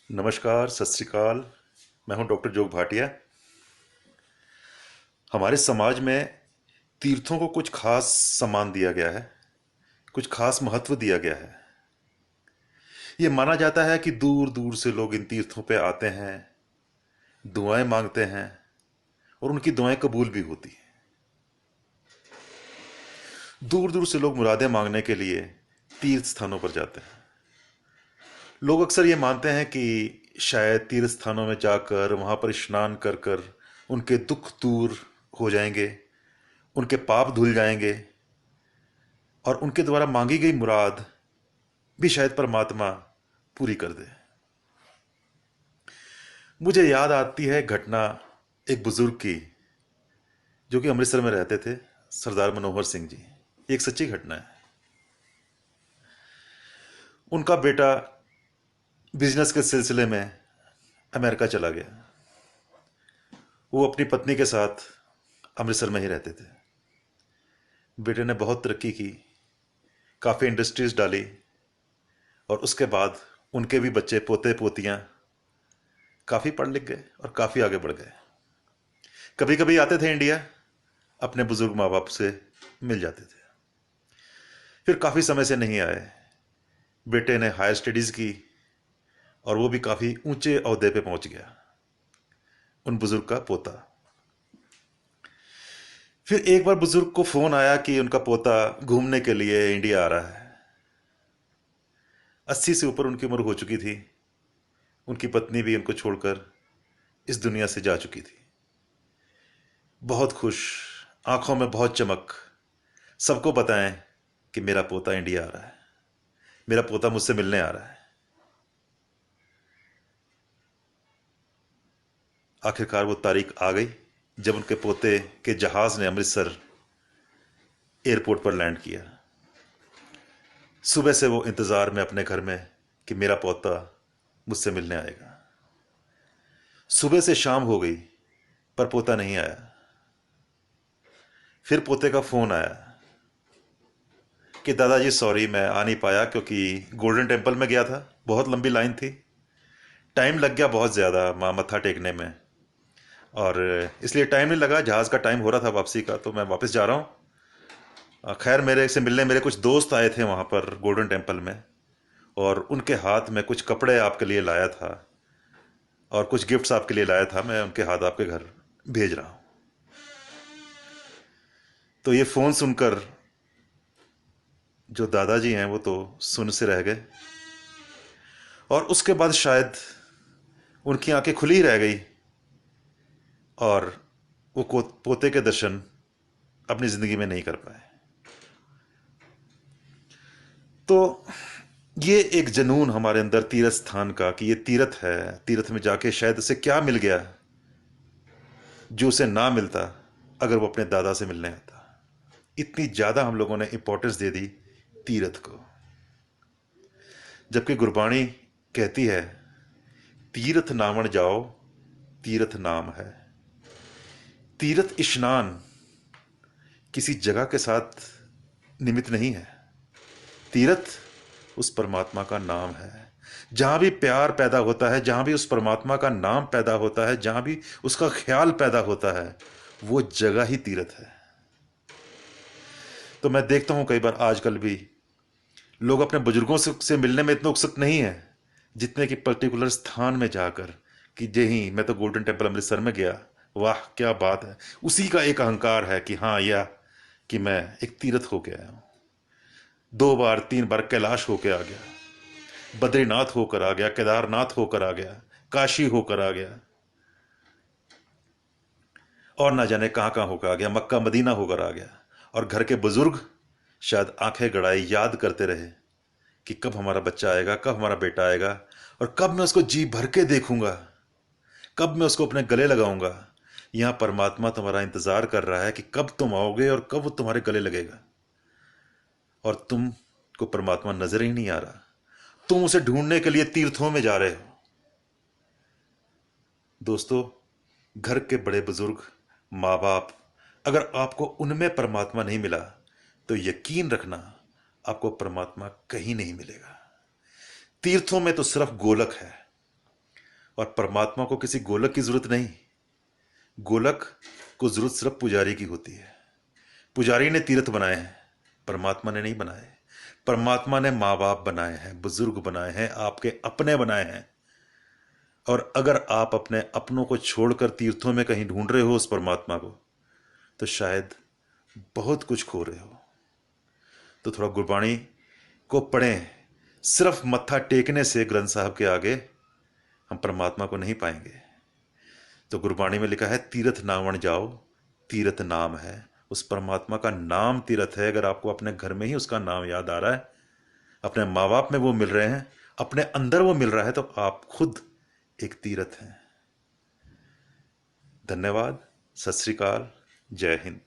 नमस्कार, सत श्री अकाल। मैं हूं डॉक्टर जोग भाटिया। हमारे समाज में तीर्थों को कुछ खास सम्मान दिया गया है, कुछ खास महत्व दिया गया है। ये माना जाता है कि दूर दूर से लोग इन तीर्थों पे आते हैं, दुआएं मांगते हैं और उनकी दुआएं कबूल भी होती हैं। दूर दूर से लोग मुरादें मांगने के लिए तीर्थ स्थानों पर जाते हैं। लोग अक्सर ये मानते हैं कि शायद तीर्थ स्थानों में जाकर वहां पर स्नान कर कर उनके दुख दूर हो जाएंगे, उनके पाप धुल जाएंगे और उनके द्वारा मांगी गई मुराद भी शायद परमात्मा पूरी कर दे। मुझे याद आती है घटना एक बुजुर्ग की, जो कि अमृतसर में रहते थे, सरदार मनोहर सिंह जी। एक सच्ची घटना है। उनका बेटा बिजनेस के सिलसिले में अमेरिका चला गया। वो अपनी पत्नी के साथ अमृतसर में ही रहते थे। बेटे ने बहुत तरक्की की, काफ़ी इंडस्ट्रीज डाली और उसके बाद उनके भी बच्चे पोते पोतियां काफ़ी पढ़ लिख गए और काफ़ी आगे बढ़ गए। कभी कभी आते थे इंडिया, अपने बुजुर्ग माँ बाप से मिल जाते थे। फिर काफ़ी समय से नहीं आए। बेटे ने हायर स्टडीज़ की और वो भी काफ़ी ऊंचे ओहदे पे पहुंच गया, उन बुजुर्ग का पोता। फिर एक बार बुजुर्ग को फ़ोन आया कि उनका पोता घूमने के लिए इंडिया आ रहा है। 80 से ऊपर उनकी उम्र हो चुकी थी। उनकी पत्नी भी उनको छोड़कर इस दुनिया से जा चुकी थी। बहुत खुश, आंखों में बहुत चमक, सबको बताएं कि मेरा पोता इंडिया आ रहा है, मेरा पोता मुझसे मिलने आ रहा है। आखिरकार वो तारीख आ गई जब उनके पोते के जहाज ने अमृतसर एयरपोर्ट पर लैंड किया। सुबह से वो इंतजार में अपने घर में कि मेरा पोता मुझसे मिलने आएगा। सुबह से शाम हो गई पर पोता नहीं आया। फिर पोते का फोन आया कि दादाजी सॉरी, मैं आ नहीं पाया क्योंकि गोल्डन टेम्पल में गया था, बहुत लंबी लाइन थी, टाइम लग गया बहुत ज़्यादा माँ मत्था टेकने में, और इसलिए टाइम नहीं लगा। जहाज़ का टाइम हो रहा था वापसी का, तो मैं वापस जा रहा हूँ। खैर, मेरे से मिलने मेरे कुछ दोस्त आए थे वहाँ पर गोल्डन टेम्पल में, और उनके हाथ में कुछ कपड़े आपके लिए लाया था और कुछ गिफ्ट्स आपके लिए लाया था। मैं उनके हाथ आपके घर भेज रहा हूँ। तो ये फ़ोन सुनकर जो दादाजी हैं वो तो सुन से रह गए, और उसके बाद शायद उनकी आंखें खुली रह गई और वो पोते के दर्शन अपनी ज़िंदगी में नहीं कर पाए। तो ये एक जनून हमारे अंदर तीर्थ स्थान का, कि ये तीर्थ है, तीर्थ में जाके शायद उसे क्या मिल गया जो उसे ना मिलता अगर वो अपने दादा से मिलने आता। इतनी ज़्यादा हम लोगों ने इंपॉर्टेंस दे दी तीर्थ को, जबकि गुरबाणी कहती है तीर्थ नामन जाओ, तीर्थ नाम है। तीर्थ स्नान किसी जगह के साथ निमित्त नहीं है। तीर्थ उस परमात्मा का नाम है। जहां भी प्यार पैदा होता है, जहां भी उस परमात्मा का नाम पैदा होता है, जहां भी उसका ख्याल पैदा होता है, वो जगह ही तीर्थ है। तो मैं देखता हूं कई बार आजकल भी लोग अपने बुजुर्गों से मिलने में इतने उत्सुक नहीं है जितने कि पर्टिकुलर स्थान में जाकर कि जे ही मैं तो गोल्डन टेम्पल अमृतसर में गया, वाह क्या बात है। उसी का एक अहंकार है कि हाँ, या कि मैं एक तीर्थ होके आया हूं। 2 बार 3 बार कैलाश होके आ गया, बद्रीनाथ होकर आ गया, केदारनाथ होकर आ गया, काशी होकर आ गया, और ना जाने कहां कहां होकर आ गया, मक्का मदीना होकर आ गया। और घर के बुजुर्ग शायद आंखें गड़ाई याद करते रहे कि कब हमारा बच्चा आएगा, कब हमारा बेटा आएगा, और कब मैं उसको जी भर के देखूंगा, कब मैं उसको अपने गले लगाऊंगा। यहां परमात्मा तुम्हारा इंतजार कर रहा है कि कब तुम आओगे और कब वो तुम्हारे गले लगेगा, और तुमको परमात्मा नजर ही नहीं आ रहा। तुम उसे ढूंढने के लिए तीर्थों में जा रहे हो। दोस्तों, घर के बड़े बुजुर्ग, माँ बाप, अगर आपको उनमें परमात्मा नहीं मिला तो यकीन रखना आपको परमात्मा कहीं नहीं मिलेगा। तीर्थों में तो सिर्फ गोलक है, और परमात्मा को किसी गोलक की जरूरत नहीं। गोलक को जरूरत सिर्फ पुजारी की होती है। पुजारी ने तीर्थ बनाए हैं, परमात्मा ने नहीं बनाए। परमात्मा ने माँ बाप बनाए हैं, बुजुर्ग बनाए हैं, आपके अपने बनाए हैं। और अगर आप अपने अपनों को छोड़कर तीर्थों में कहीं ढूंढ रहे हो उस परमात्मा को, तो शायद बहुत कुछ खो रहे हो। तो थोड़ा गुरबाणी को पढ़ें। सिर्फ मत्था टेकने से ग्रंथ साहब के आगे हम परमात्मा को नहीं पाएंगे। तो गुरबाणी में लिखा है, तीर्थ नावण जाओ, तीर्थ नाम है। उस परमात्मा का नाम तीर्थ है। अगर आपको अपने घर में ही उसका नाम याद आ रहा है, अपने माँ बाप में वो मिल रहे हैं, अपने अंदर वो मिल रहा है, तो आप खुद एक तीर्थ हैं। धन्यवाद। सत श्री अकाल। जय हिंद।